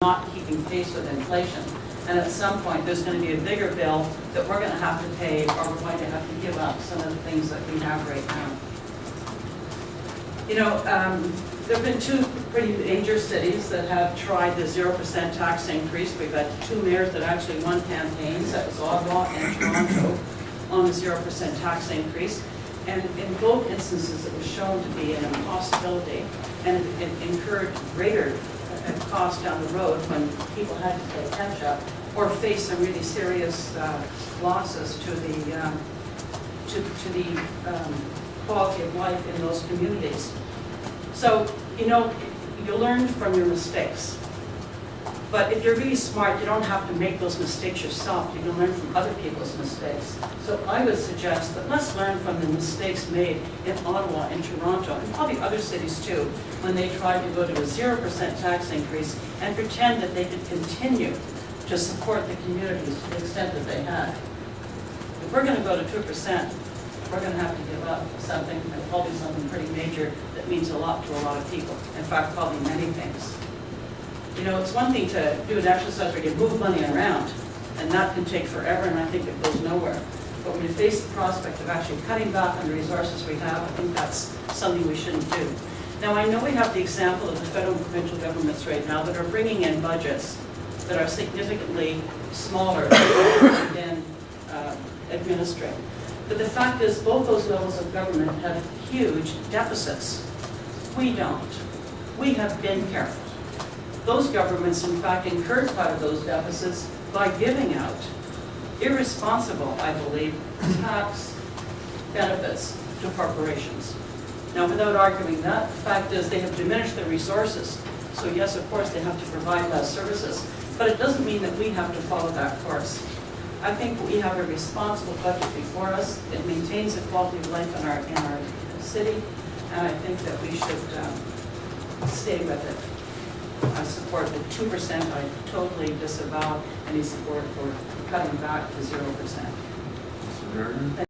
not keeping pace with inflation. And at some point, there's going to be a bigger bill that we're going to have to pay, or we're going to have to give up some of the things that we have right now. You know, there have been two pretty major cities that have tried the 0% tax increase. We've had two mayors that actually won campaigns, that was Ottawa and Toronto, on the 0% tax increase. And in both instances, it was shown to be an impossibility, and it incurred greater cost down the road when people had to play catch up or face some really serious losses to the quality of life in those communities. So, you know, you learn from your mistakes. But if you're really smart, you don't have to make those mistakes yourself. You can learn from other people's mistakes. So I would suggest that let's learn from the mistakes made in Ottawa and Toronto, and probably other cities too, when they tried to go to a 0% tax increase and pretend that they could continue to support the communities to the extent that they had. If we're going to go to 2%, we're going to have to give up something, and probably something pretty major that means a lot to a lot of people. In fact, probably many things. You know, it's one thing to do an exercise where you move money around, and that can take forever, and I think it goes nowhere. But when you face the prospect of actually cutting back on the resources we have, I think that's something we shouldn't do. Now, I know we have the example of the federal and provincial governments right now that are bringing in budgets that are significantly smaller than been administering. But the fact is, both those levels of government have huge deficits. We don't. We have been careful. Those governments, in fact, incurred part of those deficits by giving out irresponsible, I believe, tax benefits to corporations. Now, without arguing that, the fact is they have diminished their resources. So yes, of course, they have to provide less services, but it doesn't mean that we have to follow that course. I think we have a responsible budget before us. It maintains the quality of life in our city, and I think that we should stay with it. I support the 2%. I totally disavow any support for cutting back to 0%. Mr. Gardner?